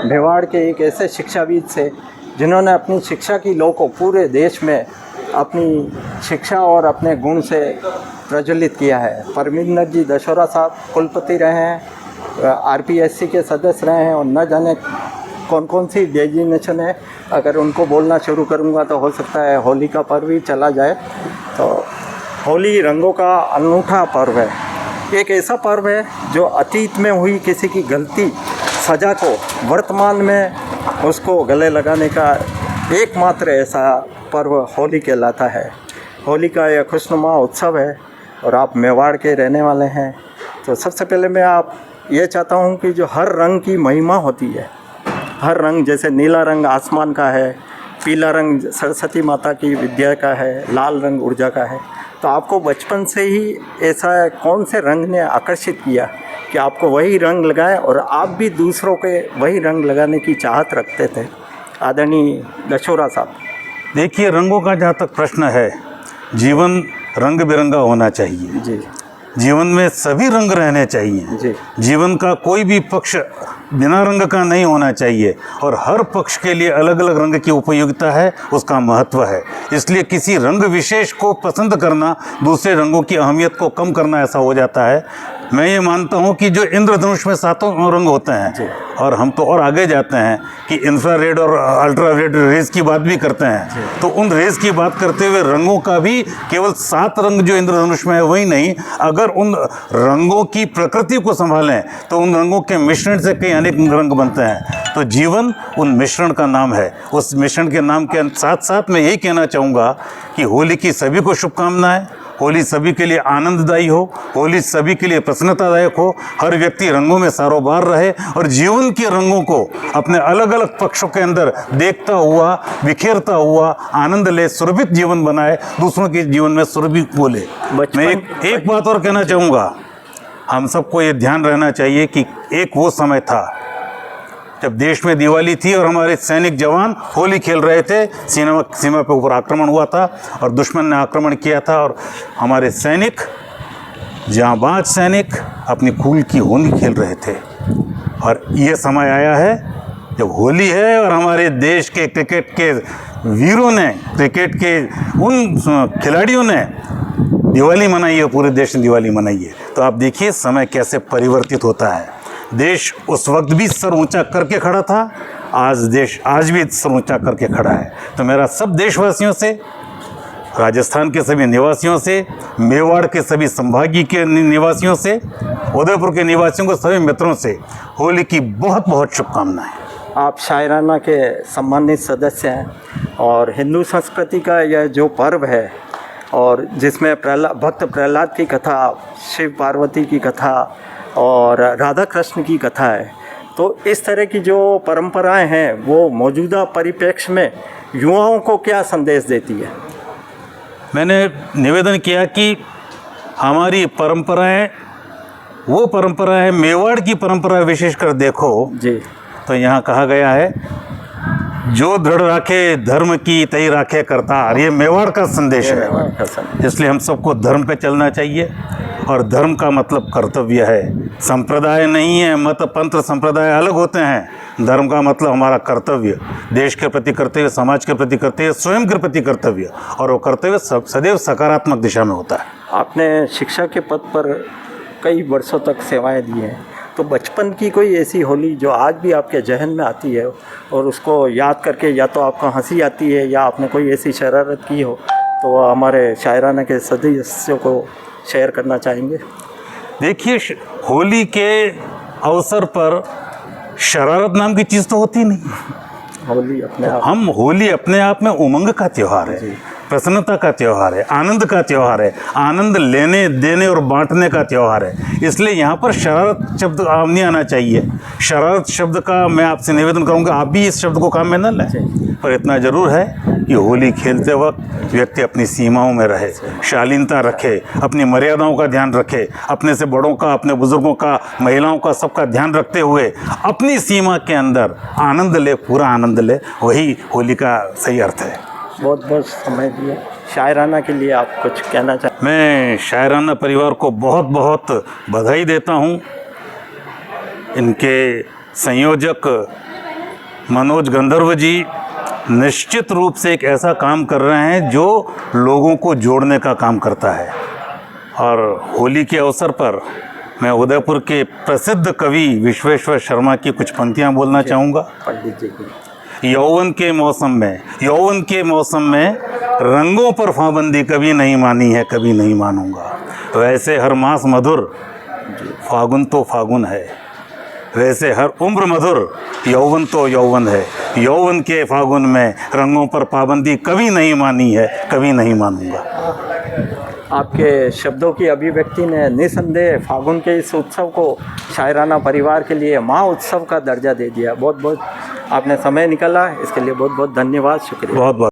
मेवाड़ के एक ऐसे शिक्षाविद से जिन्होंने अपनी शिक्षा की लौ को पूरे देश में अपनी शिक्षा और अपने गुण से प्रज्वलित किया है। परमिंदर जी दशोरा साहब कुलपति रहे हैं, आरपीएससी के सदस्य रहे हैं और न जाने कौन कौन सी डेजिग्नेशन है। अगर उनको बोलना शुरू करूँगा तो हो सकता है होली का पर्व ही चला जाए। तो होली रंगों का अनूठा पर्व है, एक ऐसा पर्व है जो अतीत में हुई किसी की गलती सज़ा को वर्तमान में उसको गले लगाने का एकमात्र ऐसा पर्व होली कहलाता है। होली का यह खुशनुमा उत्सव है और आप मेवाड़ के रहने वाले हैं तो सबसे पहले मैं आप ये चाहता हूँ कि जो हर रंग की महिमा होती है, हर रंग जैसे नीला रंग आसमान का है, पीला रंग सरस्वती माता की विद्या का है, लाल रंग ऊर्जा का है, तो आपको बचपन से ही ऐसा कौन से रंग ने आकर्षित किया कि आपको वही रंग लगाएं और आप भी दूसरों के वही रंग लगाने की चाहत रखते थे? आदरणीय दशोरा साहब। देखिए, रंगों का जहाँ तक प्रश्न है, जीवन रंग बिरंगा होना चाहिए जी। जीवन में सभी रंग रहने चाहिए जी। जीवन का कोई भी पक्ष बिना रंग का नहीं होना चाहिए और हर पक्ष के लिए अलग अलग रंग की उपयोगिता है, उसका महत्व है। इसलिए किसी रंग विशेष को पसंद करना दूसरे रंगों की अहमियत को कम करना ऐसा हो जाता है। मैं ये मानता हूँ कि जो इंद्रधनुष में 7 रंग होते हैं और हम तो और आगे जाते हैं कि इंफ्रारेड और अल्ट्रारेड रेज की बात भी करते हैं, तो उन रेज की बात करते हुए रंगों का भी केवल 7 रंग जो इंद्रधनुष में है वही नहीं, अगर उन रंगों की प्रकृति को संभालें तो उन रंगों के मिश्रण से कई अनेक रंग बनते हैं। तो जीवन उन मिश्रण का नाम है। उस मिश्रण के नाम के साथ साथ मैं यही कहना चाहूँगा कि होली की सभी को शुभकामनाएं। होली सभी के लिए आनंददायी हो, होली सभी के लिए प्रसन्नतादायक हो, हर व्यक्ति रंगों में सारोबार रहे और जीवन के रंगों को अपने अलग अलग पक्षों के अंदर देखता हुआ, बिखेरता हुआ आनंद ले, सुरभित जीवन बनाए, दूसरों के जीवन में सुरभित बोले। मैं एक बात और कहना चाहूँगा, हम सबको ये ध्यान रहना चाहिए कि एक वो समय था जब देश में दिवाली थी और हमारे सैनिक जवान होली खेल रहे थे, सीमा पे ऊपर आक्रमण हुआ था और दुश्मन ने आक्रमण किया था और हमारे सैनिक, जांबाज सैनिक, अपनी खून की होली खेल रहे थे। और ये समय आया है जब होली है और हमारे देश के क्रिकेट के वीरों ने, क्रिकेट के उन खिलाड़ियों ने दिवाली मनाई है, पूरे देश ने दिवाली मनाई है। तो आप देखिए समय कैसे परिवर्तित होता है। देश उस वक्त भी सर ऊंचा करके खड़ा था, देश आज भी सर ऊंचा करके खड़ा है। तो मेरा सब देशवासियों से, राजस्थान के सभी निवासियों से, मेवाड़ के सभी संभागीय के निवासियों से, उदयपुर के निवासियों को, सभी मित्रों से होली की बहुत बहुत शुभकामनाएं। आप शायराना के सम्मानित सदस्य हैं और हिंदू संस्कृति का यह जो पर्व है और जिसमें भक्त प्रहलाद की कथा, शिव पार्वती की कथा और राधा कृष्ण की कथा है, तो इस तरह की जो परंपराएं हैं वो मौजूदा परिप्रेक्ष्य में युवाओं को क्या संदेश देती है? मैंने निवेदन किया कि हमारी परंपराएं, वो परंपराएं, मेवाड़ की परंपरा विशेषकर देखो जी, तो यहाँ कहा गया है, जो दृढ़ राखे धर्म की तई राखे करतार। ये मेवाड़ का संदेश है। इसलिए हम सबको धर्म पे चलना चाहिए और धर्म का मतलब कर्तव्य है, संप्रदाय नहीं है। मत पंथ संप्रदाय अलग होते हैं, धर्म का मतलब हमारा कर्तव्य, देश के प्रति कर्तव्य, समाज के प्रति कर्तव्य, स्वयं के प्रति कर्तव्य, और वो कर्तव्य सदैव सकारात्मक दिशा में होता है। आपने शिक्षा के पद पर कई वर्षों तक सेवाएं दी हैं, तो बचपन की कोई ऐसी होली जो आज भी आपके जहन में आती है और उसको याद करके या तो आपको हंसी आती है या आपने कोई ऐसी शरारत की हो, तो हमारे शायराना के सदस्यों को शेयर करना चाहेंगे? देखिए, होली के अवसर पर शरारत नाम की चीज़ तो होती नहीं। होली अपने आप, होली अपने आप में उमंग का त्यौहार है, प्रसन्नता का त्यौहार है, आनंद का त्यौहार है, आनंद लेने देने और बांटने का त्यौहार है। इसलिए यहाँ पर शरारत शब्द नहीं आना चाहिए। शरारत शब्द का मैं आपसे निवेदन करूँगा, आप भी इस शब्द को काम में न लें, पर इतना ज़रूर है कि होली खेलते वक्त व्यक्ति अपनी सीमाओं में रहे, शालीनता रखे, अपनी मर्यादाओं का ध्यान रखे, अपने से बड़ों का, अपने बुजुर्गों का, महिलाओं का, सबका ध्यान रखते हुए अपनी सीमा के अंदर आनंद ले, पूरा आनंद ले। वही होली का सही अर्थ है। बहुत बहुत समय दिया। शायराना के लिए आप कुछ कहना चाहें? मैं शायराना परिवार को बहुत बहुत बधाई देता हूँ। इनके संयोजक मनोज गंधर्व जी निश्चित रूप से एक ऐसा काम कर रहे हैं जो लोगों को जोड़ने का काम करता है। और होली के अवसर पर मैं उदयपुर के प्रसिद्ध कवि विश्वेश्वर शर्मा की कुछ पंक्तियां बोलना चाहूँगा। पंडित जी की यौवन के मौसम में रंगों पर पाबंदी कभी नहीं मानी है, कभी नहीं मानूंगा। वैसे हर मास मधुर, फागुन तो फागुन है। वैसे हर उम्र मधुर, यौवन तो यौवन है। यौवन के फागुन में रंगों पर पाबंदी कभी नहीं मानी है, कभी नहीं मानूंगा। आपके शब्दों की अभिव्यक्ति ने निसंदेह फागुन के इस उत्सव को शायराना परिवार के लिए महा उत्सव का दर्जा दे दिया। बहुत बहुत आपने समय निकाला, इसके लिए बहुत बहुत धन्यवाद, शुक्रिया। बहुत बहुत